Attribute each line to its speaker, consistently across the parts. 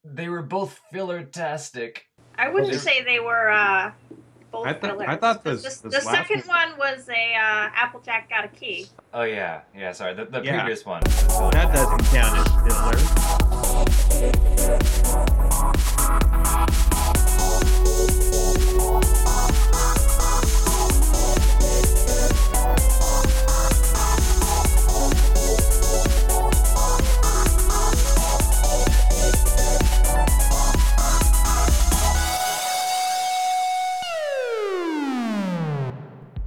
Speaker 1: They were both filler-tastic.
Speaker 2: I wouldn't say they were both fillers.
Speaker 3: I thought
Speaker 2: the second one was a Applejack got a key.
Speaker 1: Oh yeah, sorry, the previous one.
Speaker 3: That doesn't count as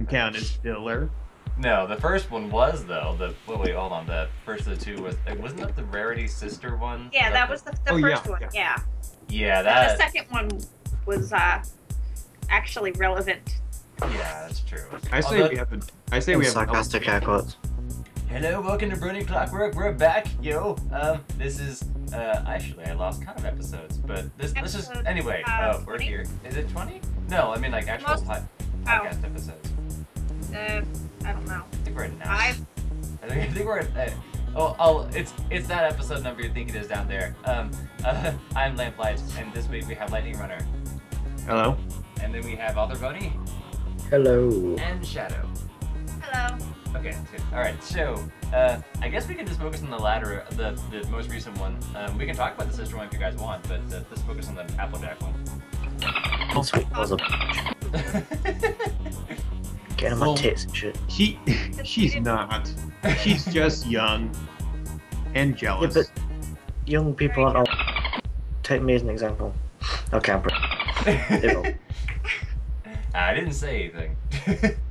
Speaker 3: count as filler.
Speaker 1: No, the first one was though. Wait, hold on. The first of the two wasn't that the Rarity sister one?
Speaker 2: Yeah, that was the first one. Yeah.
Speaker 1: Yeah,
Speaker 2: the second one was actually relevant.
Speaker 1: Yeah, that's true.
Speaker 3: I say we have
Speaker 4: sarcastic air quotes.
Speaker 1: Hello, welcome to Brony Clockwork. We're back, yo. This is actually I lost count of episodes, but this is anyway. We're here. Is it 20? No, I mean like actual podcast episodes.
Speaker 2: I don't know.
Speaker 1: I think we're at 9.
Speaker 2: I
Speaker 1: think we're at. It's that episode number you think it is down there. I'm Lamplight, and this week we have Lightning Runner.
Speaker 3: Hello.
Speaker 1: And then we have Author Brony.
Speaker 4: Hello.
Speaker 1: And Shadow.
Speaker 2: Hello.
Speaker 1: Okay, all right. So I guess we can just focus on the latter, the most recent one. We can talk about the sister one if you guys want, but let's focus on the Applejack one.
Speaker 4: Get on my tits and shit.
Speaker 3: She's not. She's just young and jealous.
Speaker 4: Yeah, but young people aren't all... Take me as an example. Okay, I'm
Speaker 1: I didn't say anything.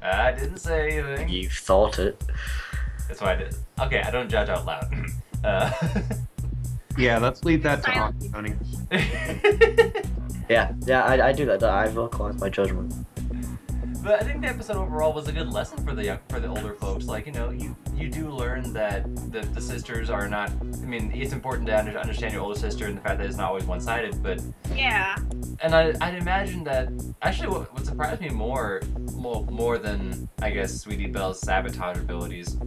Speaker 1: I didn't say anything.
Speaker 4: You thought it.
Speaker 1: That's why I did. Okay, I don't judge out loud.
Speaker 3: Yeah, let's leave that to Tony.
Speaker 4: Yeah, I do that. I vocalize my judgment.
Speaker 1: But I think the episode overall was a good lesson for the older folks. Like, you know, you do learn that the sisters are not. I mean, it's important to understand your older sister and the fact that it's not always one-sided. But
Speaker 2: yeah.
Speaker 1: And I'd imagine that actually what surprised me more than I guess Sweetie Belle's sabotage abilities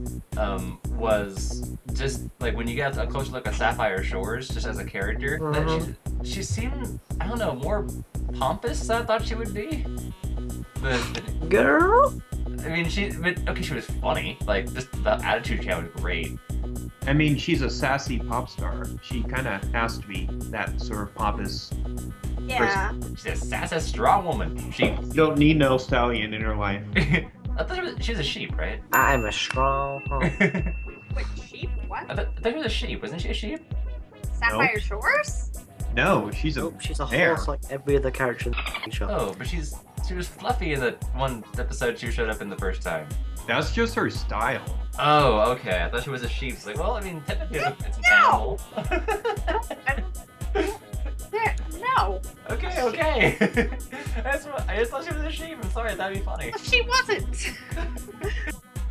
Speaker 1: was just like when you get a closer look at Sapphire Shores just as a character. That she seemed, I don't know, more pompous than I thought she would be. But
Speaker 4: girl,
Speaker 1: I mean, she was funny. Like, just the attitude she had was great.
Speaker 3: I mean, she's a sassy pop star. She kind of has to be that sort of pompous.
Speaker 2: Yeah.
Speaker 1: She's a sassy, strong woman. She
Speaker 3: don't need no stallion in her life.
Speaker 1: I thought she was a sheep, right?
Speaker 4: I'm a strong.
Speaker 2: Wait, sheep? What?
Speaker 1: I thought she was a sheep. Wasn't she a sheep?
Speaker 2: Sapphire Shores?
Speaker 3: No, she's a
Speaker 4: horse like every other character in the show.
Speaker 1: Oh, but she was fluffy in the one episode she showed up in the first time.
Speaker 3: That's just her style.
Speaker 1: Oh, okay. I thought she was a sheep. It's like, well, I mean, technically it's an animal.
Speaker 2: No.
Speaker 1: Okay. I just thought she was a sheep. I'm sorry, that'd be funny.
Speaker 2: She wasn't.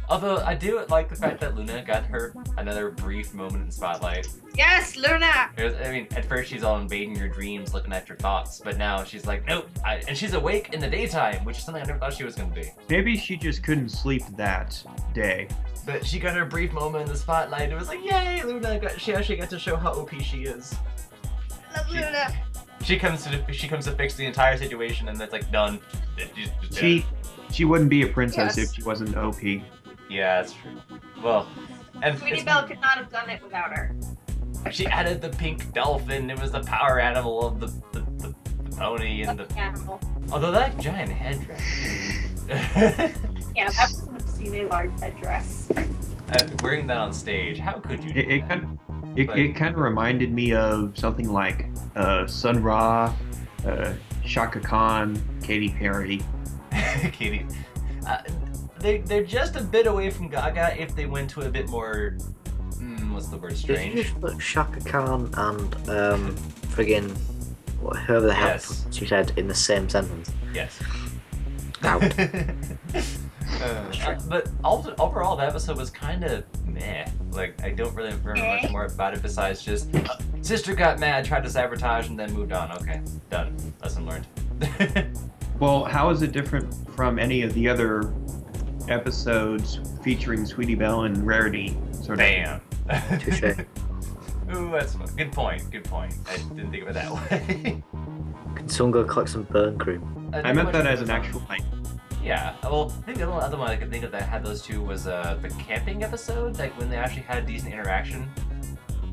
Speaker 1: Although I do like the fact that Luna got her another brief moment in Spotlight.
Speaker 2: Yes, Luna!
Speaker 1: I mean, at first she's all invading your dreams, looking at your thoughts, but now she's like, nope, and she's awake in the daytime, which is something I never thought she was going to be.
Speaker 3: Maybe she just couldn't sleep that day.
Speaker 1: But she got her brief moment in the Spotlight. It was like, yay, Luna! She actually got to show how OP she is.
Speaker 2: I love Luna.
Speaker 1: She comes to fix the entire situation, and it's like done.
Speaker 3: She wouldn't be a princess if she wasn't OP.
Speaker 1: Yeah, that's true. Well, and
Speaker 2: Sweetie Belle could not have done it without her.
Speaker 1: She added the pink dolphin. It was the power animal of the pony and the
Speaker 2: animal.
Speaker 1: Although that giant headdress.
Speaker 2: Yeah, I've seen a large headdress.
Speaker 1: Wearing that on stage, how could you?
Speaker 3: It kind of reminded me of something like Sun Ra, Shaka Khan, Katy Perry.
Speaker 1: Katy. They're just a bit away from Gaga if they went to a bit more, what's the word, strange?
Speaker 4: Did you just put Shaka Khan and friggin' whoever the hell she said in the same sentence?
Speaker 1: Yes.
Speaker 4: Out.
Speaker 1: But overall, the episode was kind of meh. Like, I don't really remember much more about it besides just sister got mad, tried to sabotage, and then moved on. Okay, done. Lesson learned.
Speaker 3: Well, how is it different from any of the other episodes featuring Sweetie Belle and Rarity?
Speaker 1: Bam.
Speaker 4: Touché.
Speaker 1: Ooh, that's fun. Good point. Good point. I didn't think of it that way.
Speaker 4: Can someone go collect some burn cream?
Speaker 3: I meant that as an actual like.
Speaker 1: Yeah. Well, I think the only other one I could think of that had those two was the camping episode, like when they actually had decent interaction.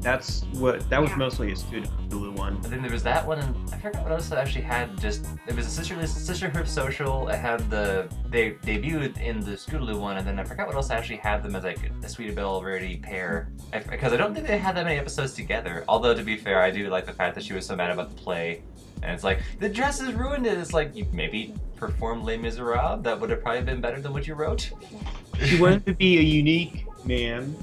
Speaker 3: That was mostly a Scootaloo one.
Speaker 1: And then there was that one, and I forgot what else that actually had. Just it was a sisterhood social. It had they debuted in the Scootaloo one, and then I forgot what else actually had them as like a Sweetie Belle Rarity pair. Because I don't think they had that many episodes together. Although to be fair, I do like the fact that she was so mad about the play, and it's like the dress has ruined it. It's like you maybe performed Les Miserables. That would have probably been better than what you wrote.
Speaker 3: She wanted to be a unique man.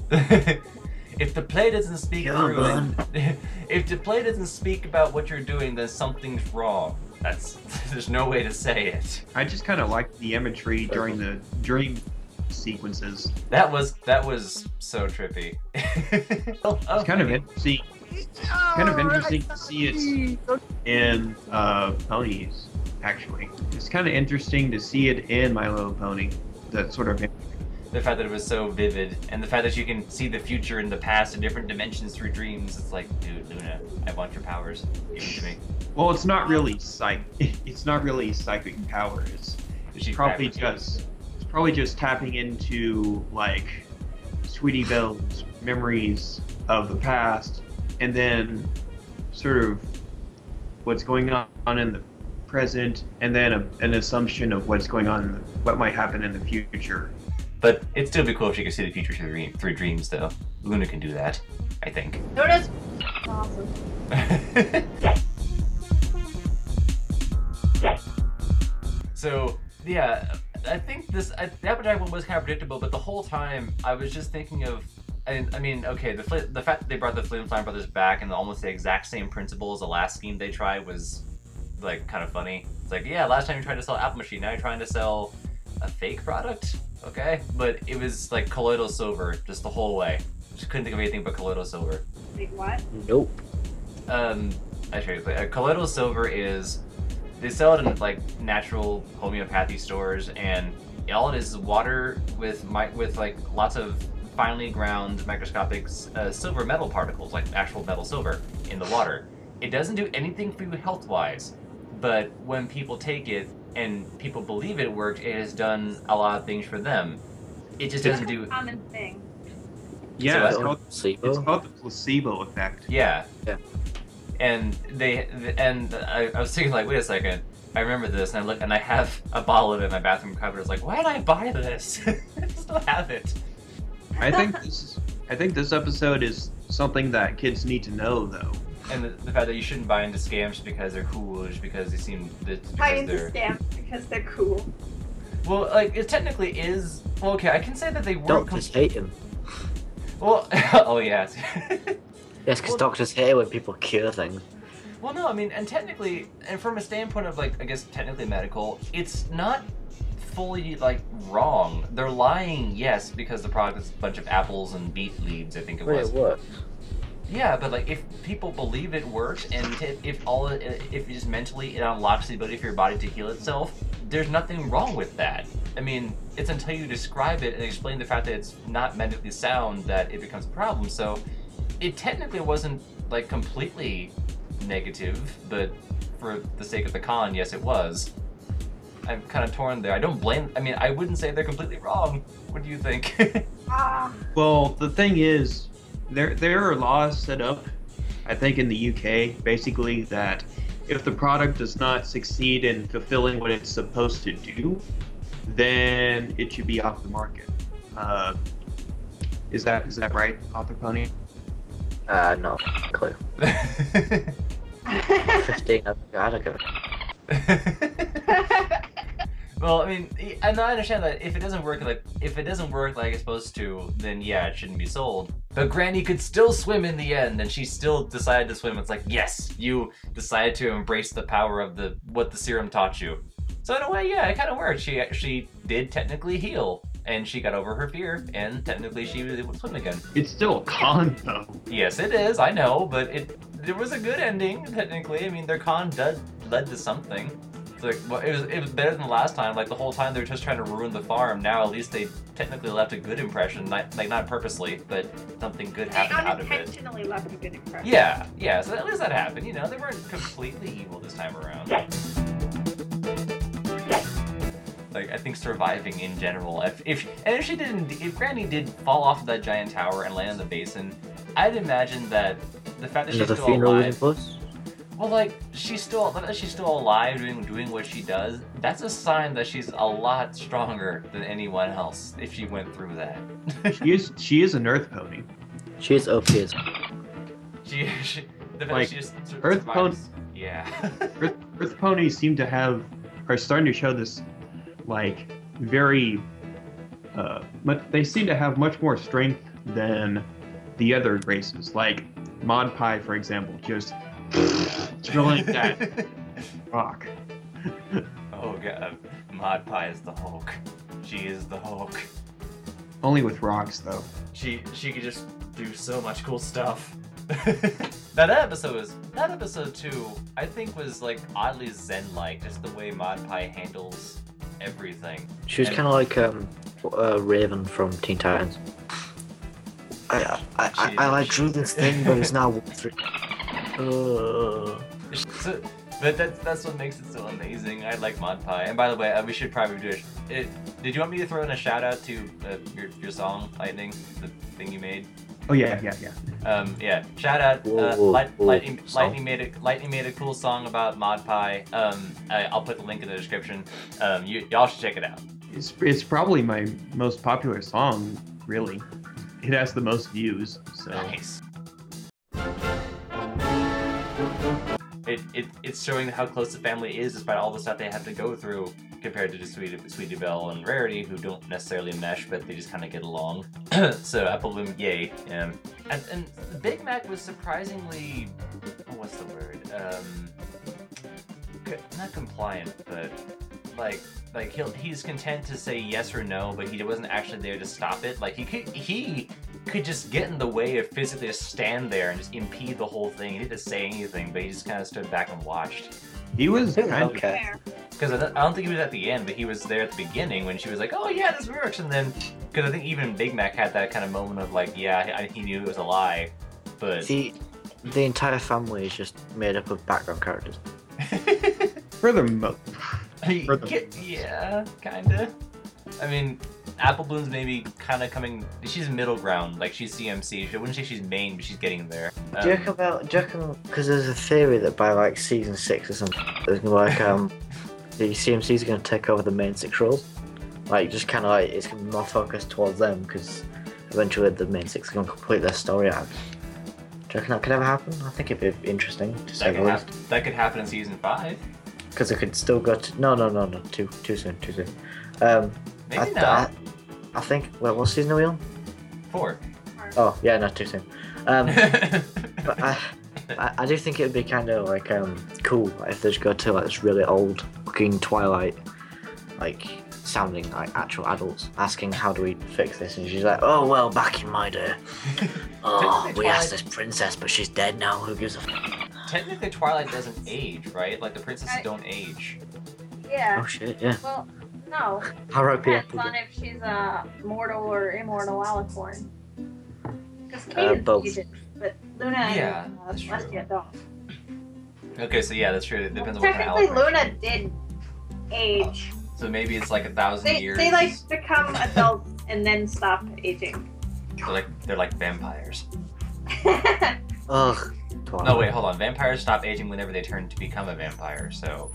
Speaker 1: If the play doesn't speak if the play doesn't speak about what you're doing, then something's wrong. There's no way to say it.
Speaker 3: I just kind of liked the imagery during the dream sequences.
Speaker 1: That was so trippy.
Speaker 3: It's kind of interesting. Kind of interesting to see it in ponies. Actually, it's kind of interesting to see it in My Little Pony. That sort of.
Speaker 1: The fact that it was so vivid, and the fact that you can see the future and the past in different dimensions through dreams. It's like, dude, Luna, I want your powers. Give them to me.
Speaker 3: Well, it's not really psychic powers. It's probably just tapping into like Sweetie Belle's memories of the past, and then sort of what's going on in the present, and then an assumption of what's going on, what might happen in the future.
Speaker 1: But it'd still be cool if she could see the future through dreams, though. Luna can do that, I think.
Speaker 2: Luna's awesome.
Speaker 1: So, yeah, I think the Applejack one was kind of predictable, but the whole time I was just thinking of, I mean, okay, the fact that they brought the Flim Flam brothers back and almost the exact same principle as the last scheme they tried was, like, kind of funny. It's like, yeah, last time you tried to sell Apple Machine, now you're trying to sell a fake product? Okay, but it was like colloidal silver just the whole way. Just couldn't think of anything but colloidal silver.
Speaker 2: Like what?
Speaker 4: Nope.
Speaker 1: I show you. Colloidal silver is they sell it in like natural homeopathy stores, and all it is water with like lots of finely ground microscopic silver metal particles, like actual metal silver, in the water. It doesn't do anything for you health-wise, but when people take it and people believe it worked, it has done a lot of things for them. It just doesn't do.
Speaker 2: It's a common thing.
Speaker 3: Yeah,
Speaker 4: It's
Speaker 3: it's called the placebo effect.
Speaker 1: Yeah.
Speaker 4: Yeah.
Speaker 1: And I was thinking like, wait a second. I remember this, and I have a bottle of it in my bathroom cupboard. It's like, why did I buy this? I still have it.
Speaker 3: I think this episode is something that kids need to know, though.
Speaker 1: And the fact that you shouldn't buy into scams because they're cool, just because they seem
Speaker 2: Buy into scams because they're cool.
Speaker 1: Well, like it technically is. Well, okay, I can say that they were.
Speaker 4: Doctors hate him.
Speaker 1: Well, oh yeah.
Speaker 4: Yes, because doctors hate when people cure things.
Speaker 1: Well, no, I mean, and technically, and from a standpoint of like, I guess technically medical, it's not fully like wrong. They're lying, yes, because the product is a bunch of apples and beet leaves. I think it was.
Speaker 4: It works.
Speaker 1: Yeah, but like if people believe it works, and if just mentally it unlocks the ability for your body to heal itself, there's nothing wrong with that. I mean, it's until you describe it and explain the fact that it's not medically sound that it becomes a problem. So, it technically wasn't like completely negative, but for the sake of the con, yes, it was. I'm kind of torn there. I don't blame. I mean, I wouldn't say they're completely wrong. What do you think?
Speaker 3: Well, the thing is, there are laws set up, I think in the UK, basically that if the product does not succeed in fulfilling what it's supposed to do, then it should be off the market. Is that right, Author Pony?
Speaker 4: No clue. 15, I don't give a.
Speaker 1: Well, I mean, and I understand that if it doesn't work like it's supposed to, then yeah, it shouldn't be sold. But Granny could still swim in the end, and she still decided to swim. It's like, yes, you decided to embrace the power of what the serum taught you. So in a way, yeah, it kind of worked. She did technically heal, and she got over her fear, and technically she was able to swim again.
Speaker 3: It's still a con, though.
Speaker 1: Yes, it is. I know, but there was a good ending technically. I mean, their con led to something. It's like, well, it was better than the last time. Like the whole time they were just trying to ruin the farm. Now at least they technically left a good impression, not purposely, but something good
Speaker 2: They
Speaker 1: happened out of it.
Speaker 2: unintentionally left a good impression.
Speaker 1: Yeah. So at least that happened. You know, they weren't completely evil this time around. Like I think surviving in general, if Granny did fall off of that giant tower and land in the basin, I'd imagine that the fact that she's still alive. Well, like she's still alive, doing what she does. That's a sign that she's a lot stronger than anyone else. If she went through that,
Speaker 3: she is an Earth pony.
Speaker 4: She is OP as
Speaker 1: the fact
Speaker 3: like
Speaker 1: that she just
Speaker 3: Earth pony.
Speaker 1: Yeah.
Speaker 3: Earth ponies are starting to show this, like very. They seem to have much more strength than the other races. Like Mod Pie, for example, just drilling that rock.
Speaker 1: Oh god, Mod Pie is the Hulk. She is the Hulk.
Speaker 3: Only with rocks, though.
Speaker 1: She could just do so much cool stuff. That episode 2, I think was like oddly zen-like, just the way Mod Pie handles everything.
Speaker 4: She was kind of like Raven from Teen Titans. I drew this thing, but it's now
Speaker 1: But that's what makes it so amazing. I like Mod Pie. And by the way, we should probably do it. Did you want me to throw in a shout out to your song, Lightning, the thing you made?
Speaker 3: Oh yeah.
Speaker 1: Yeah. Shout out. Lightning made a cool song about Mod Pie. I'll put the link in the description. Y'all should check it out.
Speaker 3: It's probably my most popular song, really. It has the most views. So.
Speaker 1: Nice. It's showing how close the family is despite all the stuff they have to go through compared to just Sweetie Belle and Rarity, who don't necessarily mesh, but they just kind of get along. So Apple Bloom, yay. And Big Mac was surprisingly, what's the word? Not compliant, but like he's content to say yes or no, but he wasn't actually there to stop it. Like he could just get in the way of physically just stand there and just impede the whole thing. He didn't say anything, but he just kind of stood back and watched.
Speaker 3: He was kind
Speaker 4: okay.
Speaker 1: Because I don't think he was at the end, but he was there at the beginning when she was like, "Oh yeah, this works," and then because I think even Big Mac had that kind of moment of like, "Yeah, he knew it was a lie," but
Speaker 4: see, the entire family is just made up of background characters.
Speaker 3: For the most.
Speaker 1: Yeah, kinda. I mean, Apple Bloom's maybe kind of coming. She's middle ground, like she's CMC. I wouldn't say she's main, but she's getting there.
Speaker 4: Do you reckon? Because there's a theory that by like season 6 or something, there's gonna like the CMCs are gonna take over the main 6 roles. Like just kind of like it's gonna be more focused towards them because eventually the main 6 are gonna complete their story arc. Do you reckon that could ever happen? I think it'd be interesting to say the least.
Speaker 1: That could happen in season 5.
Speaker 4: Because it could still go to no, too soon.
Speaker 1: Maybe not.
Speaker 4: I think. Well, what season are we on?
Speaker 1: 4.
Speaker 4: Oh yeah, not too soon. But I do think it would be kind of like cool if they just go to like this really old looking Twilight, like sounding like actual adults, asking how do we fix this, and she's like, oh well, back in my day, we asked this princess, but she's dead now. Who gives a f?
Speaker 1: Technically, Twilight doesn't age, right? Like the princesses don't age.
Speaker 2: Yeah.
Speaker 4: Oh shit, yeah.
Speaker 2: Well, no.
Speaker 4: R.I.P.
Speaker 2: Depends on if she's a mortal or immortal alicorn. Because Kate
Speaker 4: both.
Speaker 2: ages, but Luna and
Speaker 1: that's true.
Speaker 2: Celestia don't.
Speaker 1: Okay, so yeah, that's true. It depends on what kind of
Speaker 2: Technically,
Speaker 1: alicorn.
Speaker 2: Luna did age.
Speaker 1: So maybe it's like 1,000 years.
Speaker 2: They like become adults and then stop aging.
Speaker 1: They're like vampires.
Speaker 4: Ugh. Twilight.
Speaker 1: No, wait, hold on. Vampires stop aging whenever they turn to become a vampire. So.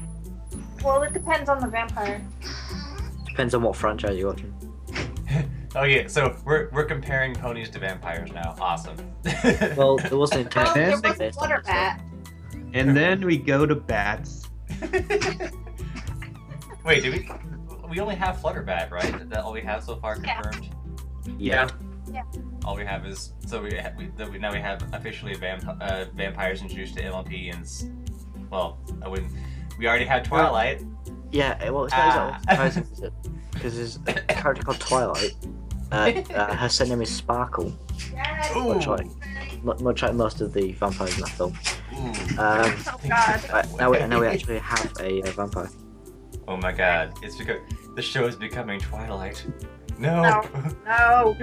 Speaker 2: Well, it depends on the vampire.
Speaker 4: Depends on what franchise you're watching.
Speaker 1: Okay, so we're comparing ponies to vampires now. Awesome.
Speaker 4: Well, there wasn't
Speaker 2: Well, there was
Speaker 4: based on
Speaker 2: Water
Speaker 4: it, so-
Speaker 2: Bat.
Speaker 3: And then we go to bats.
Speaker 1: Wait, we only have Flutterbat, right? Is that all we have so far confirmed?
Speaker 4: Yeah.
Speaker 1: All we have is now we have officially vampires introduced to MLP, and well, we already had Twilight.
Speaker 4: Yeah, well, it's not exactly surprising, is it? Because there's a character called Twilight. Her surname is Sparkle, much like most of the vampires in that film.
Speaker 2: Oh God.
Speaker 4: Now we actually have a vampire.
Speaker 1: Oh my god, it's because the show is becoming Twilight. No.
Speaker 2: No.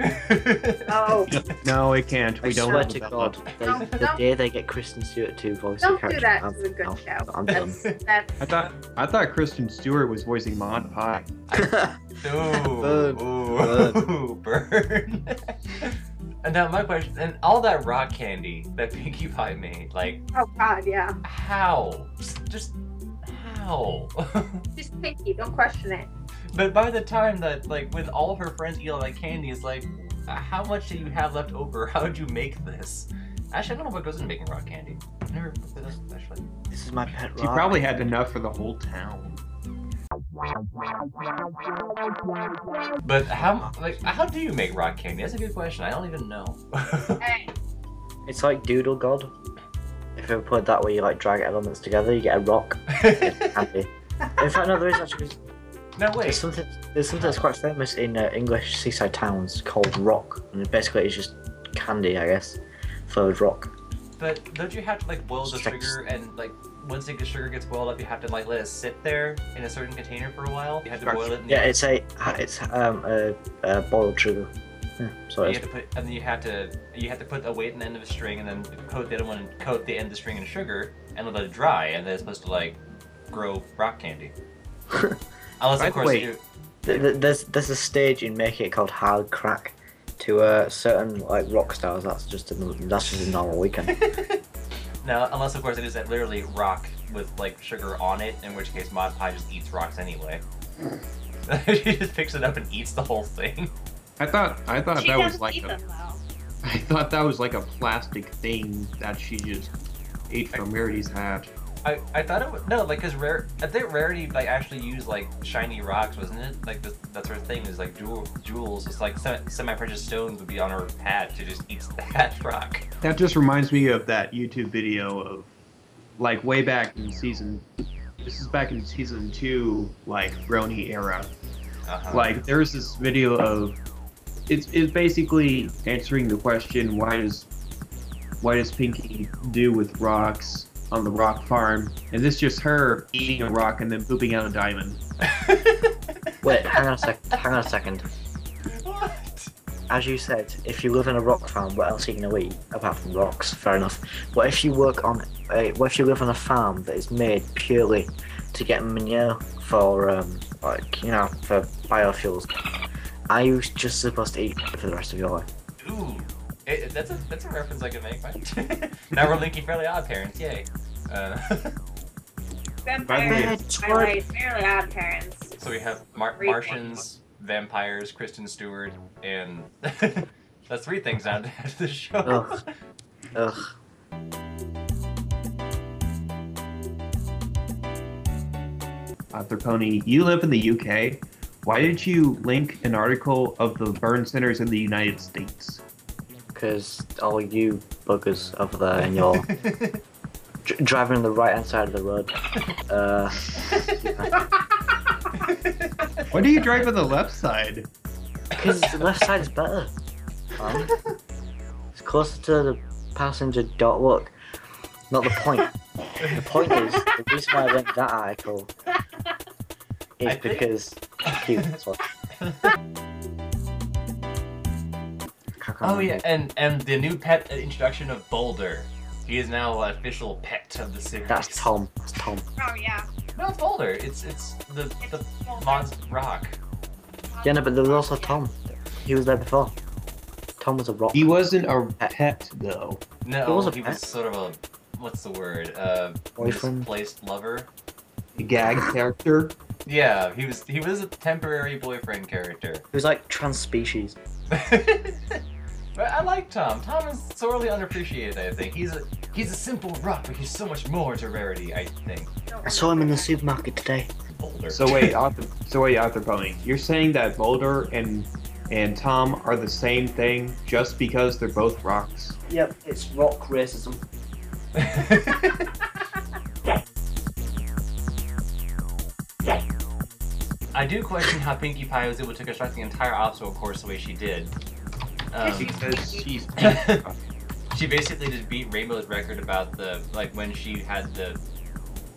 Speaker 2: No.
Speaker 3: No, it can't.
Speaker 4: I
Speaker 3: We don't
Speaker 4: swear
Speaker 3: have
Speaker 4: to
Speaker 3: that.
Speaker 4: God, the day they get Kristen Stewart to voice the
Speaker 2: Don't
Speaker 4: character,
Speaker 2: do that
Speaker 4: I'm-
Speaker 2: to the good
Speaker 4: no,
Speaker 2: show.
Speaker 4: I'm done.
Speaker 2: That's
Speaker 3: I thought Kristen Stewart was voicing Maud Pie.
Speaker 1: Ooh, ooh, burn. And now my question, and all that rock candy that Pinkie Pie made, like,
Speaker 2: oh god, yeah.
Speaker 1: how? Just how?
Speaker 2: Just Pinky, don't question it.
Speaker 1: But by the time that, like, with all her friends eat all that candy, it's like, how much do you have left over? How would you make this? Actually, I don't know what goes into making rock candy. I've never looked at this, actually.
Speaker 4: This is my pet rock.
Speaker 3: She probably had enough for the whole town.
Speaker 1: But how do you make rock candy? That's a good question. I don't even know.
Speaker 2: Hey,
Speaker 4: It's like Doodle God. If you ever put it that way, you like drag elements together, you get a rock. It's candy. In fact, no, there is actually.
Speaker 1: No, wait.
Speaker 4: There's something that's quite famous in English seaside towns called rock, and basically it's just candy, I guess, flavored rock.
Speaker 1: But don't you have to, like, boil the
Speaker 4: Sticks.
Speaker 1: sugar, and, like, once the sugar gets boiled up, you have to, like, let it sit there in a certain container for a while? You have to boil it in the
Speaker 4: Yeah, it's boiled sugar. Yeah, so
Speaker 1: you
Speaker 4: it's
Speaker 1: have to put, and then you have to put a weight in the end of a string, and then coat the other one, and coat the end of the string in sugar, and let it dry, and then it's supposed to, like, grow rock candy. Unless,
Speaker 3: By
Speaker 1: of
Speaker 3: the
Speaker 1: course,
Speaker 3: way-
Speaker 1: you...
Speaker 4: there's a stage in making it called hard crack to certain like rock stars. That's just a normal weekend.
Speaker 1: No, unless, of course, it is that literally rock with, like, sugar on it, in which case Mod Pie just eats rocks anyway. She just picks it up and eats the whole thing.
Speaker 3: I thought
Speaker 2: she
Speaker 3: that was
Speaker 2: doesn't
Speaker 3: like
Speaker 2: eat
Speaker 3: a,
Speaker 2: them though.
Speaker 3: I thought that was like a plastic thing that she just ate from Rarity's hat.
Speaker 1: I thought it was... No, like, because I think Rarity, like, actually used, like, shiny rocks, wasn't it? Like, that sort of thing is, like, jewels. It's like semi-precious stones would be on her hat. She just eats that rock.
Speaker 3: That just reminds me of that YouTube video of, like, way back in season. This is back in season 2, like Brony era.
Speaker 1: Uh-huh.
Speaker 3: Like, there's this video of it's basically answering the question why does Pinkie do with rocks on the rock farm, and this just her eating a rock and then pooping out a diamond.
Speaker 4: Wait, hang on a second.
Speaker 1: What?
Speaker 4: As you said, if you live in a rock farm, what else are you gonna eat apart from rocks? Fair enough. What if you live on a farm that is made purely to get manure for for biofuels? Are you just supposed to eat it for the rest of your life?
Speaker 1: Ooh. That's a reference I can make, right? Now we're linking Fairly Odd Parents, yay.
Speaker 2: Vampires, Twilight, Fairly Odd Parents.
Speaker 1: So we have Martians, vampires, Kristen Stewart, and that's 3 things now to add to the show.
Speaker 4: Ugh. Ugh.
Speaker 3: Arthur Pony, you live in the UK. Why did you link an article of the burn centers in the United States?
Speaker 4: Because all you buggers over there and you're driving on the right hand side of the road.
Speaker 3: Why do you drive on the left side?
Speaker 4: Because the left side is better. It's closer to the passenger door. Look, not the point. The point is, the reason why I linked that article is because cute. That's what.
Speaker 1: Oh yeah, and the new pet introduction of Boulder. He is now an official pet of the series.
Speaker 4: That's Tom. That's Tom.
Speaker 2: Oh yeah.
Speaker 1: No, it's Boulder. It's the monster rock.
Speaker 4: Yeah, no, but there was also Tom. He was there before. Tom was a rock.
Speaker 3: He wasn't a pet though.
Speaker 1: No,
Speaker 4: He was a
Speaker 1: he
Speaker 4: pet.
Speaker 1: was sort of a what's the word?
Speaker 4: Boyfriend?
Speaker 1: Misplaced lover.
Speaker 3: A gag character.
Speaker 1: Yeah, he was a temporary boyfriend character.
Speaker 4: He was like trans species.
Speaker 1: But I like Tom. Tom is sorely underappreciated, I think. He's a simple rock, but he's so much more to Rarity, I think.
Speaker 4: I saw him in the supermarket today.
Speaker 1: Boulder.
Speaker 3: So wait, Arthur Pony, you're saying that Boulder and Tom are the same thing just because they're both rocks?
Speaker 4: Yep, it's rock racism.
Speaker 1: I do question how Pinkie Pie was able to construct the entire obstacle course the way she did.
Speaker 3: Because she's
Speaker 1: She basically just beat Rainbow's record about when she had the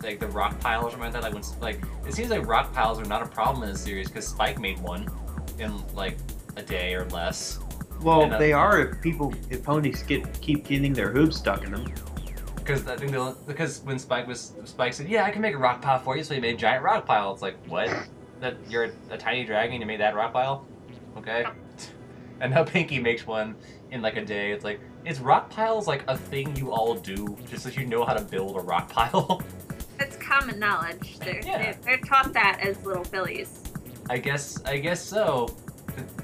Speaker 1: like the rock pile or something like that. Like when like it seems like rock piles are not a problem in the series because Spike made one in like a day or less.
Speaker 3: Well,
Speaker 1: And,
Speaker 3: they are if ponies keep getting their hooves stuck in them.
Speaker 1: Because I think because when Spike said, "Yeah, I can make a rock pile for you," so he made a giant rock pile. It's like, what? That you're a tiny dragon and you made that rock pile? Okay. And now Pinky makes one in like a day. It's like, is rock piles like a thing you all do just so you know how to build a rock pile?
Speaker 2: It's common knowledge.
Speaker 1: Yeah.
Speaker 2: They're taught that as little fillies.
Speaker 1: I guess so.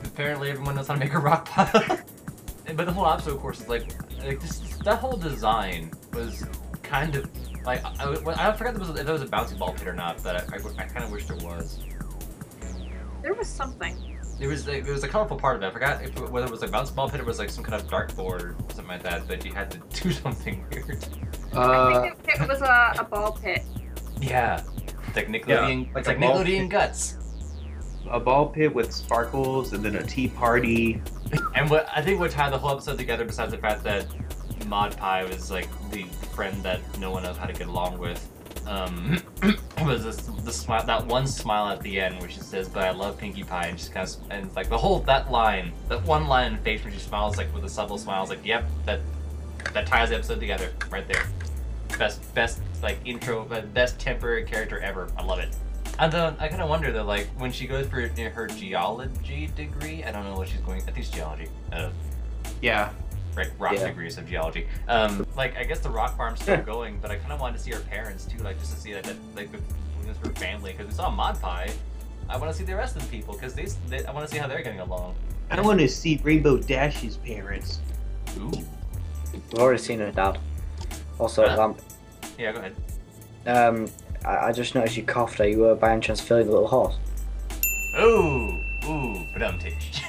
Speaker 1: Apparently everyone knows how to make a rock pile. But the whole episode, of course, is like that whole design was kind of like I forgot if there was a bouncy ball pit or not, but I kind of wish there was.
Speaker 2: There was something.
Speaker 1: There was a colorful part of it. I forgot whether it was a bouncy ball pit or was like some kind of dartboard or something like that. But you had to do something weird.
Speaker 2: I think it was a ball pit.
Speaker 1: Yeah, it's like Nickelodeon.
Speaker 3: Yeah, like
Speaker 1: it's
Speaker 3: a
Speaker 1: like
Speaker 3: ball
Speaker 1: Nickelodeon
Speaker 3: pit.
Speaker 1: Guts.
Speaker 3: A ball pit with sparkles and then a tea party.
Speaker 1: And what I think what tied the whole episode together, besides the fact that Mod Pie was like the friend that no one knows how to get along with, was the smile, that one smile at the end where she says, "But I love Pinkie Pie," and just kind of, and like the whole that one line in face when she smiles like with a subtle smile, is like, yep, that ties the episode together right there. Best like intro, best temporary character ever. I love it. And I kind of wonder though, like when she goes for her geology degree, I don't know what she's going. I think it's geology.
Speaker 3: Yeah.
Speaker 1: Right, rock degrees of geology. Like I guess the rock farm's still going, but I kind of wanted to see her parents too, like just to see that like with her family, because we saw Mod Pie. I want to see the rest of the people because I want to see how they're getting along.
Speaker 3: I want to see Rainbow Dash's parents.
Speaker 1: Ooh.
Speaker 4: We've already seen her dad. Also, Lamp.
Speaker 1: Yeah, go ahead.
Speaker 4: I just noticed you coughed. Are you by any chance feeling the little horse?
Speaker 1: Ooh, badum-tish.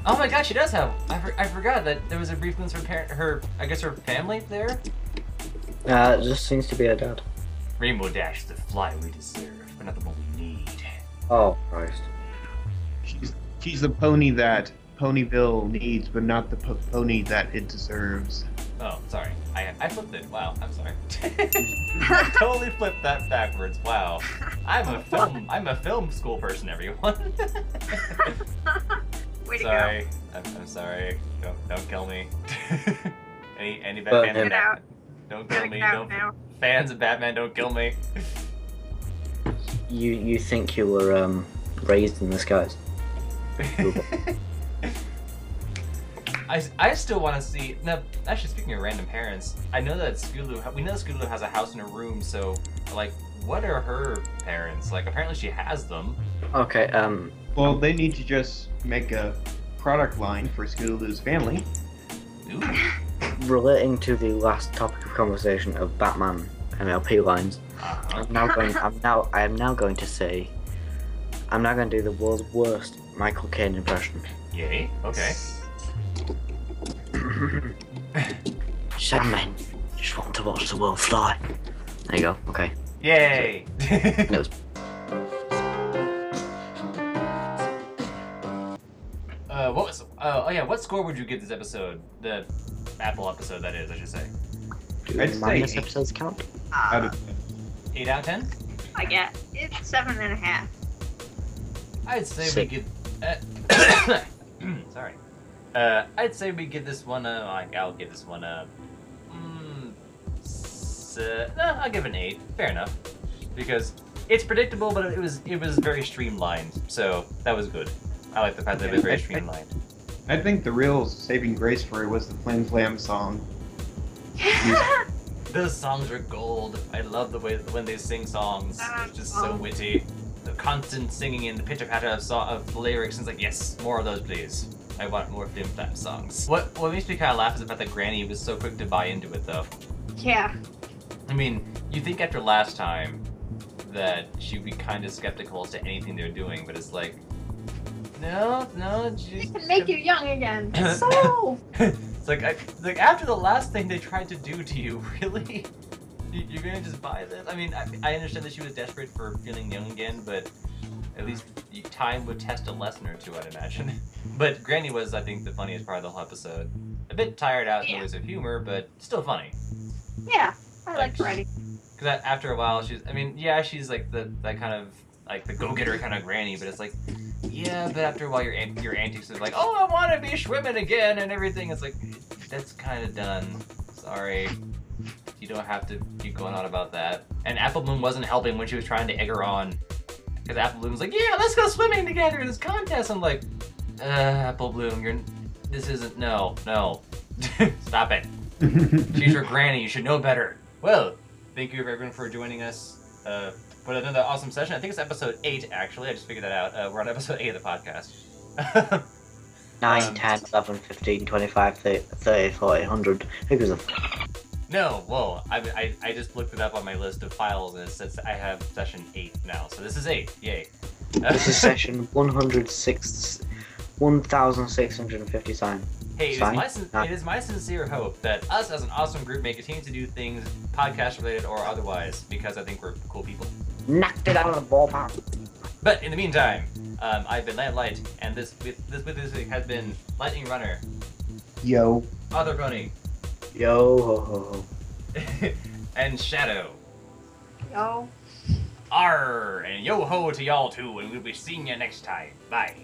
Speaker 1: Oh my god, she does have. I forgot that there was a brief glimpse of I guess her family there.
Speaker 4: It just seems to be her dad.
Speaker 1: Rainbow Dash is the fly we deserve, but not the one we need.
Speaker 4: Oh Christ.
Speaker 3: She's the pony that Ponyville needs, but not the pony that it deserves.
Speaker 1: Oh, sorry. I flipped it. Wow, I'm sorry. I totally flipped that backwards. Wow. I'm a film school person, everyone.
Speaker 2: Way to
Speaker 1: Sorry. I'm sorry. Don't kill me. any bad fans of
Speaker 2: Get out.
Speaker 1: Batman? Don't
Speaker 2: Gotta
Speaker 1: kill me.
Speaker 2: get out
Speaker 1: Don't
Speaker 2: now.
Speaker 1: fans of Batman, don't kill me.
Speaker 4: You think you were raised in the skies?
Speaker 1: I still want to see. Now, actually, speaking of random parents, I know that we know that Scootaloo has a house and a room. So, like, what are her parents? Like, apparently she has them.
Speaker 4: Okay.
Speaker 3: Well, they need to just make a product line for Scootaloo's family.
Speaker 1: Ooh.
Speaker 4: Relating to the last topic of conversation of Batman MLP lines,
Speaker 1: Uh-huh.
Speaker 4: I am now going to say, I'm now going to do the world's worst Michael Caine impression.
Speaker 1: Yay. Okay.
Speaker 4: Some men just want to watch the world fly. There you go. Okay.
Speaker 1: Yay.
Speaker 4: And it was
Speaker 1: What was? Oh yeah. What score would you give this episode? The Apple episode, that is, I should say.
Speaker 3: I'd say
Speaker 4: minus
Speaker 3: 8.
Speaker 4: episodes count?
Speaker 3: Out of
Speaker 1: 8 out of 10.
Speaker 2: I get it's 7.5.
Speaker 1: I'd say we
Speaker 4: Sick.
Speaker 1: give. Sorry. I'd say we give this one a. I'll give this one a. I'll give it an 8. Fair enough, because it's predictable, but it was very streamlined, so that was good. I like the fact that it was very streamlined.
Speaker 3: I think the real saving grace for it was the Flim Flam song.
Speaker 1: Those songs are gold. I love the way when they sing songs. It's just so witty. The constant singing and the pitter patter of the lyrics. And it's like, yes, more of those, please. I want more Flim Flam songs. What makes me kind of laugh is the fact that Granny was so quick to buy into it, though.
Speaker 2: Yeah.
Speaker 1: I mean, you think after last time that she'd be kind of skeptical as to anything they're doing, but it's like, no,
Speaker 2: It
Speaker 1: just
Speaker 2: can make you young again. So.
Speaker 1: It's like after the last thing they tried to do to you, really? You're gonna just buy this? I mean, I understand that she was desperate for feeling young again, but at least time would test a lesson or two, I'd imagine. But Granny was, I think, the funniest part of the whole episode. A bit tired out in the ways of humor, but still funny.
Speaker 2: Yeah, I like Freddy.
Speaker 1: Because after a while, she's she's like that kind of like the go-getter kind of granny, but it's like, yeah, but after a while your antics is like, oh, I want to be swimming again and everything. It's like, that's kind of done. Sorry, you don't have to keep going on about that. And Apple Bloom wasn't helping when she was trying to egg her on, because Apple Bloom was like, yeah, let's go swimming together in this contest. I'm like, Apple Bloom, this isn't no, stop it. She's your granny. You should know better. Well, thank you everyone for joining us for another awesome session. I think it's episode 8, actually. I just figured that out. We're on episode 8 of the podcast.
Speaker 4: 9, 10, 11, 15, 25, 30, 40, 100. Who gives a
Speaker 1: No, whoa. I just looked it up on my list of files, and it says I have session 8 now. So this is 8. Yay.
Speaker 4: This is session 1659.
Speaker 1: Hey, it is my sincere hope that us as an awesome group may continue to do things podcast-related or otherwise, because I think we're cool people.
Speaker 4: Knocked it out of the ballpark.
Speaker 1: But in the meantime, I've been Lamplight, and this week has been Lightning Runner.
Speaker 3: Yo.
Speaker 1: Other Brony.
Speaker 4: Yo ho ho ho.
Speaker 1: And Shadow.
Speaker 2: Yo.
Speaker 1: Arr! And yo ho to y'all too, and we'll be seeing you next time. Bye.